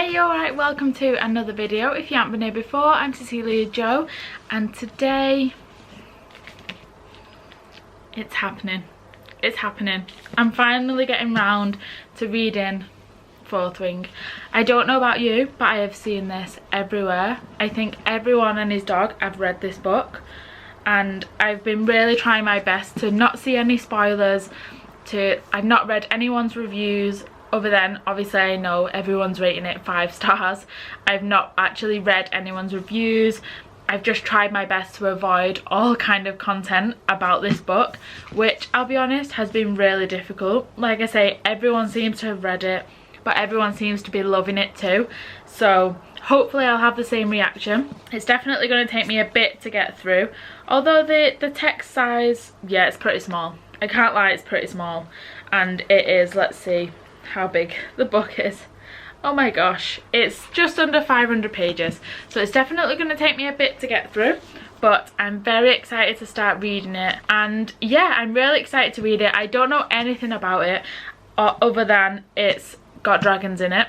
Hey, alright, welcome to another video. If you haven't been here before, I'm Cecilia Joe, and today it's happening. It's happening. I'm finally getting round to reading Fourth Wing. I don't know about you, but I have seen this everywhere. I think everyone and his dog have read this book, and I've been really trying my best to not see any spoilers. I've not read anyone's reviews other than, obviously I know everyone's rating it 5 stars. I've not actually read anyone's reviews. I've just tried my best to avoid all kind of content about this book, which I'll be honest has been really difficult. Like I say, everyone seems to have read it, but everyone seems to be loving it too, so hopefully I'll have the same reaction. It's definitely going to take me a bit to get through, although the text size, yeah, it's pretty small. I can't lie, it's pretty small, and it is, let's see how big the book is. Oh my gosh, it's just under 500 pages, so it's definitely going to take me a bit to get through, but I'm very excited to start reading it. And yeah, I'm really excited to read it. I don't know anything about it other than it's got dragons in it,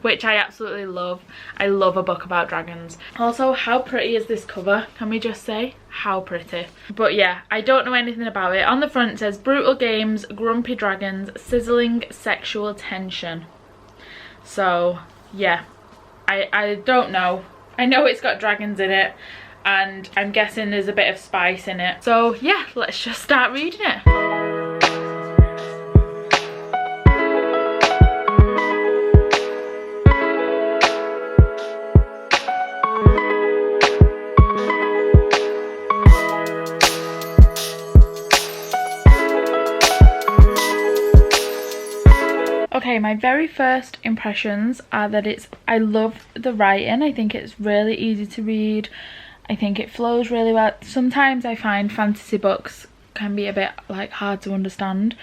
which I absolutely love. I love a book about dragons. Also, how pretty is this cover? Can we just say how pretty? But yeah, I don't know anything about it. On the front it says brutal games, grumpy dragons, sizzling sexual tension. So yeah, I don't know. I know it's got dragons in it, and I'm guessing there's a bit of spice in it. So yeah, let's just start reading it. Okay, my very first impressions are that I love the writing. I think it's really easy to read. I think it flows really well. Sometimes I find fantasy books can be a bit like hard to understand,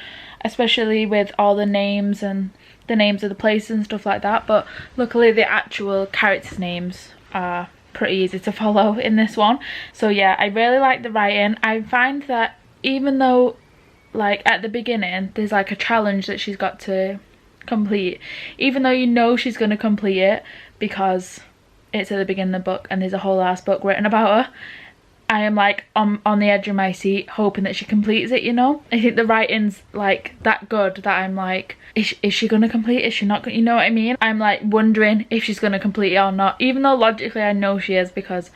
especially with all the names and the names of the places and stuff like that, but luckily the actual characters' names are pretty easy to follow in this one. So yeah, I really like the writing. I find that even though like at the beginning there's like a challenge that she's got to complete, even though you know she's going to complete it because it's at the beginning of the book and there's a whole ass book written about her, I am like on the edge of my seat hoping that she completes it, you know. I think the writing's like that good that I'm like, is she going to complete it? Is she not going to, you know what I mean? I'm like wondering if she's going to complete it or not, even though logically I know she is because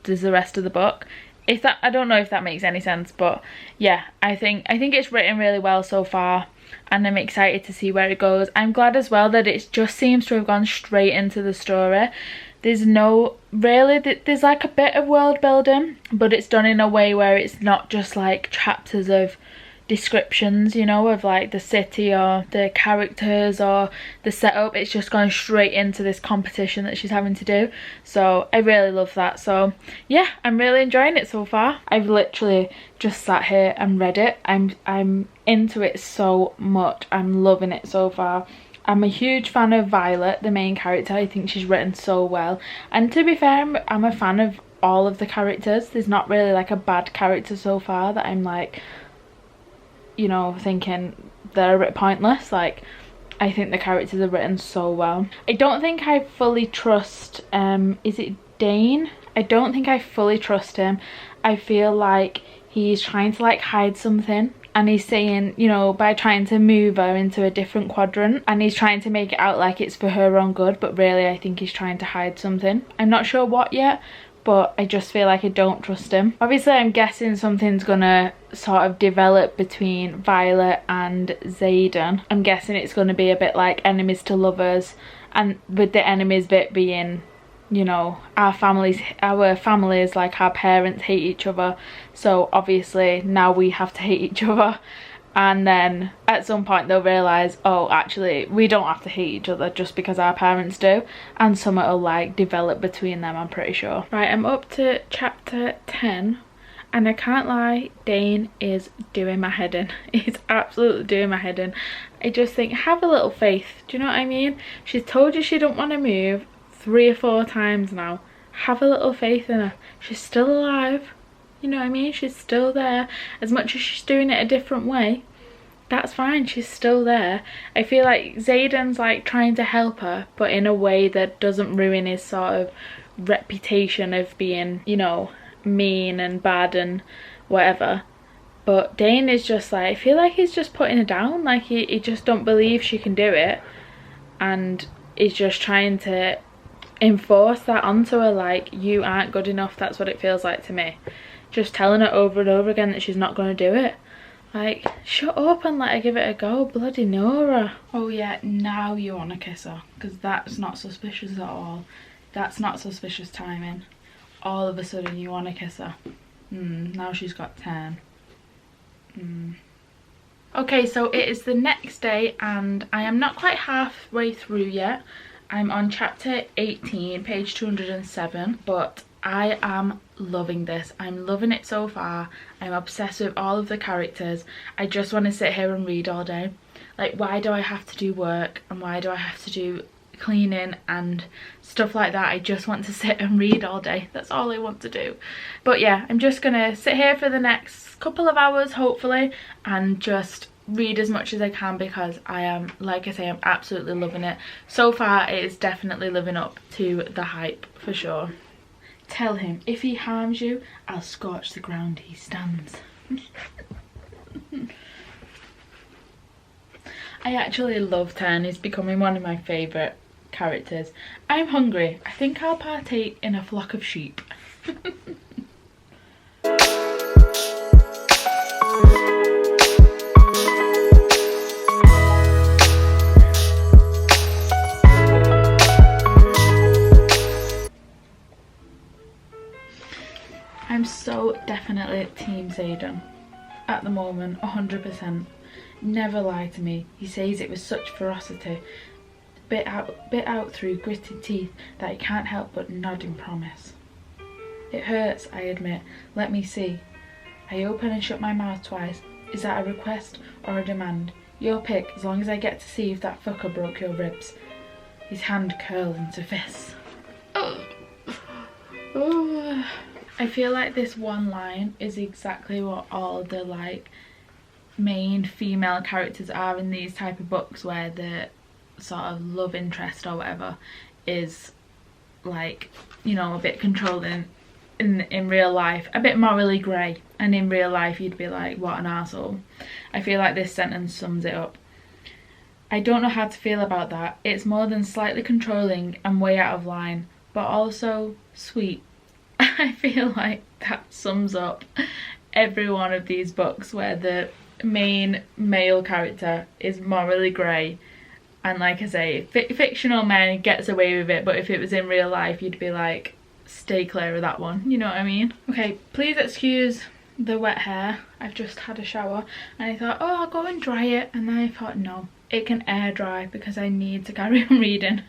there's the rest of the book. If that, I don't know if that makes any sense, but yeah, I think it's written really well so far, and I'm excited to see where it goes. I'm glad as well that it just seems to have gone straight into the story. There's no really, there's like a bit of world building, but it's done in a way where it's not just like chapters of descriptions, you know, of like the city or the characters or the setup. It's just gone straight into this competition that she's having to do, so I really love that. So yeah, I'm really enjoying it so far. I've literally just sat here and read it. I'm into it so much. I'm loving it so far. I'm a huge fan of Violet, the main character. I think she's written so well, and to be fair, I'm a fan of all of the characters. There's not really like a bad character so far that I'm like, you know, thinking they're a bit pointless. Like, I think the characters are written so well. I don't think I fully trust is it Dane? I don't think I fully trust him. I feel like he's trying to like hide something, and he's saying, you know, by trying to move her into a different quadrant, and he's trying to make it out like it's for her own good, but really I think he's trying to hide something. I'm not sure what yet, but I just feel like I don't trust him. Obviously I'm guessing something's gonna sort of develop between Violet and Xaden. I'm guessing it's gonna be a bit like enemies to lovers, and with the enemies bit being, you know, our families, like our parents hate each other, so obviously now we have to hate each other. And then at some point they'll realise, oh, actually we don't have to hate each other just because our parents do, and something will like develop between them, I'm pretty sure. Right, I'm up to chapter 10, and I can't lie, Dane is doing my head in. He's absolutely doing my head in. I just think, have a little faith, do you know what I mean? She's told you she don't want to move 3 or 4 times now. Have a little faith in her. She's still alive. You know what I mean? She's still there. As much as she's doing it a different way, that's fine, she's still there. I feel like Zayden's like trying to help her, but in a way that doesn't ruin his sort of reputation of being, you know, mean and bad and whatever. But Dane is just like, I feel like he's just putting her down, like he just don't believe she can do it, and is just trying to enforce that onto her, like, you aren't good enough. That's what it feels like to me. Just telling her over and over again that she's not going to do it. Like, shut up and let her give it a go. Bloody Nora. Oh yeah, now you want to kiss her, because that's not suspicious at all. That's not suspicious timing. All of a sudden you want to kiss her. Now she's got 10. Okay, so it is the next day and I am not quite halfway through yet. I'm on chapter 18, page 207, but I am loving this. I'm loving it so far. I'm obsessed with all of the characters. I just want to sit here and read all day. Like, why do I have to do work and why do I have to do cleaning and stuff like that? I just want to sit and read all day. That's all I want to do. But yeah, I'm just gonna sit here for the next couple of hours hopefully and just read as much as I can, because I am, like I say, I'm absolutely loving it. So far it is definitely living up to the hype for sure. Tell him if he harms you, I'll scorch the ground he stands. I actually love 10. He's becoming one of my favourite characters. I'm hungry. I think I'll partake in a flock of sheep. I'm so definitely team Zayden at the moment, 100%. Never lie to me. He says it with such ferocity, bit out through gritted teeth, that he can't help but nod in promise. It hurts, I admit. Let me see. I open and shut my mouth twice. Is that a request or a demand? Your pick, as long as I get to see if that fucker broke your ribs. His hand curled into fists. Oh. I feel like this one line is exactly what all the like main female characters are in these type of books, where the sort of love interest or whatever is like, you know, a bit controlling in real life, a bit morally grey, and in real life you'd be like, what an arsehole. I feel like this sentence sums it up. I don't know how to feel about that. It's more than slightly controlling and way out of line, but also sweet. I feel like that sums up every one of these books where the main male character is morally grey, and like I say, fictional man gets away with it, but if it was in real life you'd be like, stay clear of that one, you know what I mean? Okay, please excuse the wet hair. I've just had a shower and I thought, oh, I'll go and dry it, and then I thought, no, it can air dry because I need to carry on reading.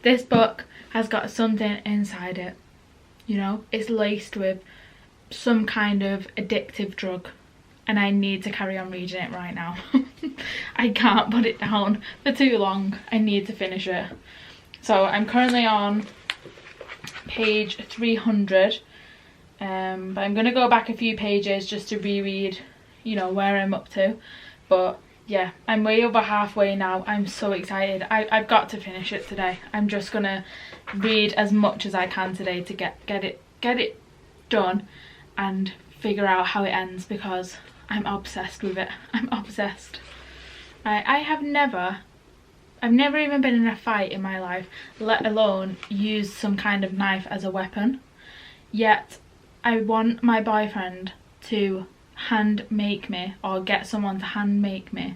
This book has got something inside it. You know, it's laced with some kind of addictive drug, and I need to carry on reading it right now. I can't put it down for too long. I need to finish it. So I'm currently on page 300, but I'm going to go back a few pages just to reread, you know, where I'm up to. But yeah, I'm way over halfway now. I'm so excited. I've got to finish it today. I'm just gonna read as much as I can today to get it done and figure out how it ends, because I'm obsessed with it. I'm obsessed. I've never even been in a fight in my life, let alone used some kind of knife as a weapon. Yet I want my boyfriend to hand make me, or get someone to hand make me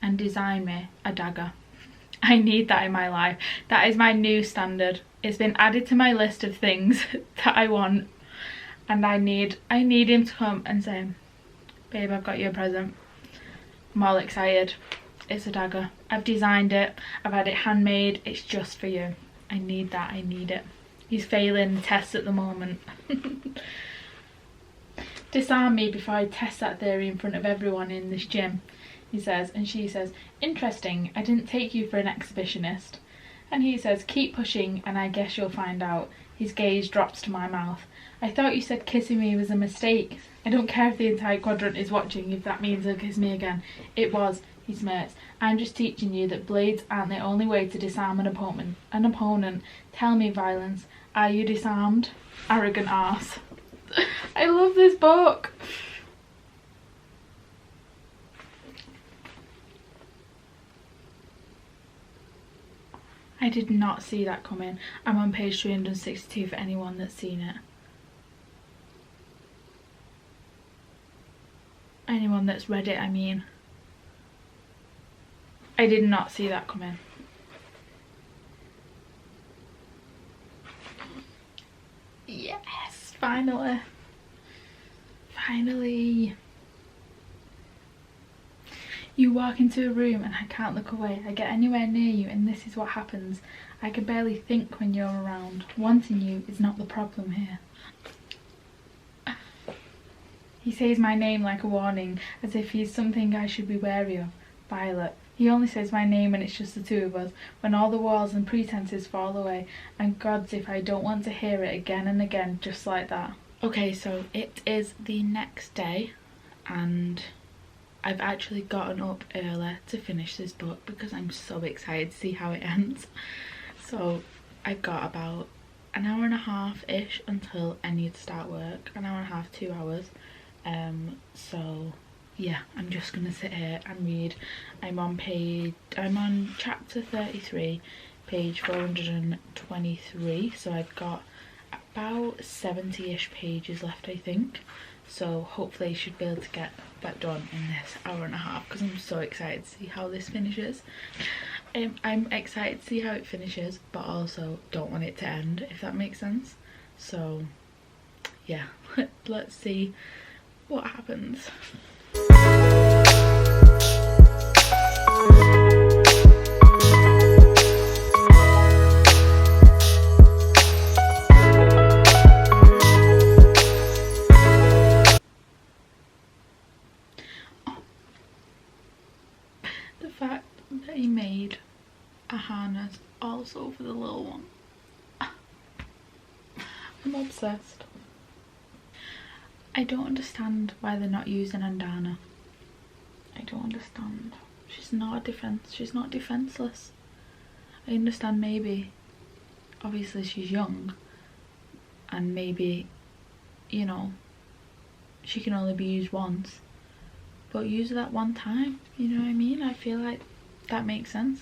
and design me a dagger. I need that in my life. That is my new standard. It's been added to my list of things that I want, and I need him to come and say, babe, I've got you a present. I'm all excited. It's a dagger. I've designed it. I've had it handmade. It's just for you. I need that. I need it. He's failing tests at the moment. Disarm me before I test that theory in front of everyone in this gym, he says, and she says, interesting, I didn't take you for an exhibitionist. And he says, keep pushing and I guess you'll find out. His gaze drops to my mouth. I thought you said kissing me was a mistake. I don't care if the entire quadrant is watching, if that means he'll kiss me again. It was, he smirks. I'm just teaching you that blades aren't the only way to disarm an opponent. Tell me, Violence, are you disarmed? Arrogant arse. I love this book. I did not see that coming. I'm on page 362 for anyone that's seen it. Anyone that's read it, I mean. I did not see that coming. Yes, finally. Finally. You walk into a room and I can't look away. I get anywhere near you and this is what happens. I can barely think when you're around. Wanting you is not the problem here. He says my name like a warning, as if he's something I should be wary of. Violet. He only says my name when it's just the two of us, when all the walls and pretenses fall away, and gods if I don't want to hear it again and again, just like that. Okay, so it is the next day, and I've actually gotten up early to finish this book because I'm so excited to see how it ends. So I've got about an hour and a half-ish until I need to start work. An hour and a half, 2 hours. So yeah, I'm just gonna sit here and read. I'm on chapter 33, page 423, so I've got about 70-ish pages left, I think. So hopefully I should be able to get that done in this hour and a half because I'm so excited to see how this finishes. I'm excited to see how it finishes, but also don't want it to end, if that makes sense. So yeah, let's see what happens. The fact that he made a harness also for the little one. I'm obsessed. I don't understand why they're not using Andana. I don't understand. She's not defenseless. I understand maybe, obviously she's young, and maybe, you know, she can only be used once, but use her that one time, you know what I mean? I feel like that makes sense.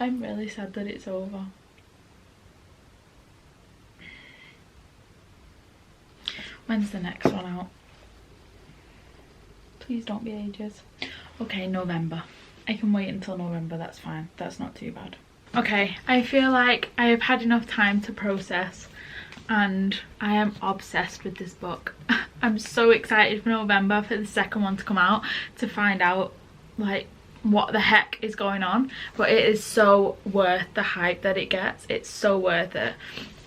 I'm really sad that it's over. When's the next one out? Please don't be ages. Okay, November. I can wait until November, that's fine. That's not too bad. Okay, I feel like I have had enough time to process and I am obsessed with this book. I'm so excited for November for the second one to come out to find out like what the heck is going on, but it is so worth the hype that it gets. It's so worth it.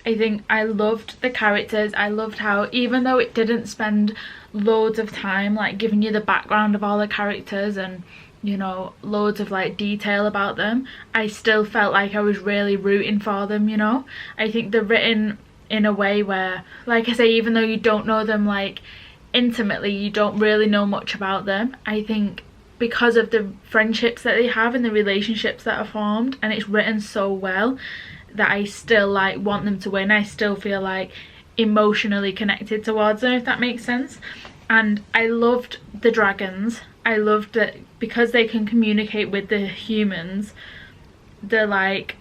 I think I loved the characters. I loved how, even though it didn't spend loads of time like giving you the background of all the characters and, you know, loads of like detail about them, I still felt like I was really rooting for them, you know. I think they're written in a way where, like I say, even though you don't know them like intimately you don't really know much about them. I think because of the friendships that they have and the relationships that are formed, and it's written so well that I still like want them to win. I still feel like emotionally connected towards them, if that makes sense. And I loved the dragons. I loved that because they can communicate with the humans, they're like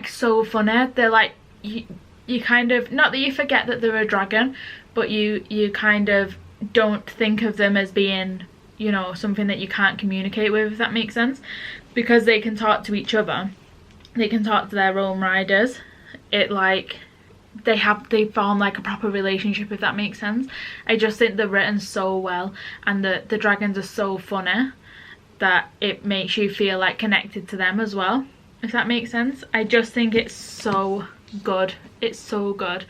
so funny. They're like, you kind of, not that you forget that they're a dragon, but you kind of don't think of them as being, you know, something that you can't communicate with, if that makes sense. Because they can talk to each other, they can talk to their own riders. It like they form like a proper relationship, if that makes sense. I just think they're written so well, and the dragons are so funny that it makes you feel like connected to them as well, if that makes sense. I just think it's so good. It's so good,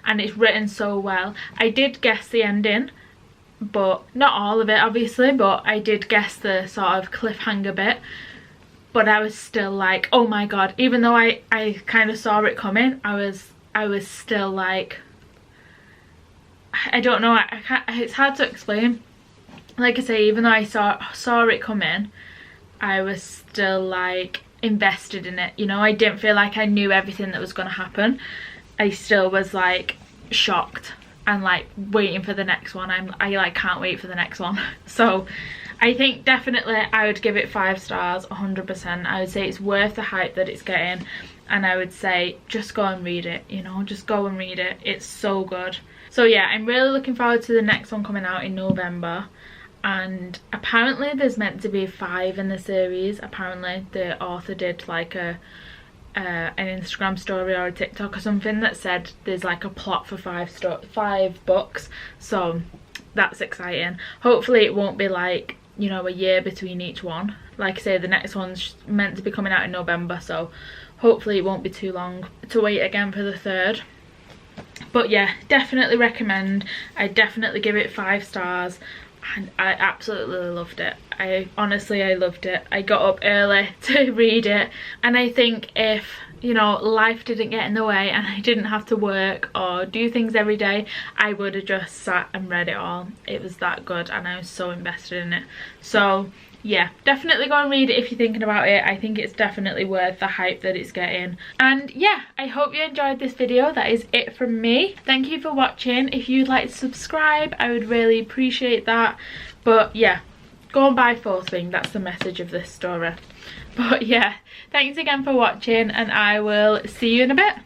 and it's written so well. I did guess the ending, but not all of it obviously, but I did guess the sort of cliffhanger bit. But I was still like, oh my god, even though I kind of saw it coming, I was still like, I don't know, I can't, it's hard to explain. Like I say, even though I saw it coming, I was still like invested in it, you know. I didn't feel like I knew everything that was going to happen. I still was like shocked and like waiting for the next one. I like can't wait for the next one. So I think definitely I would give it 5 stars, 100%. I would say it's worth the hype that it's getting, and I would say just go and read it, you know, just go and read it. It's so good. So yeah, I'm really looking forward to the next one coming out in November. And apparently there's meant to be 5 in the series. Apparently the author did like an Instagram story or a TikTok or something that said there's like a plot for 5 books. So that's exciting. Hopefully it won't be like, you know, a year between each one. Like I say, the next one's meant to be coming out in November, so hopefully it won't be too long to wait again for the 3rd. But yeah, definitely recommend. I definitely give it 5 stars. And I absolutely loved it. I loved it. I got up early to read it, and I think if, you know, life didn't get in the way and I didn't have to work or do things every day, I would have just sat and read it all. It was that good, and I was so invested in it. So yeah, definitely go and read it if you're thinking about it. I think it's definitely worth the hype that it's getting. And yeah, I hope you enjoyed this video. That is it from me. Thank you for watching. If you'd like to subscribe, I would really appreciate that. But yeah, go and buy Fourth Wing. That's the message of this story. But yeah, thanks again for watching, and I will see you in a bit.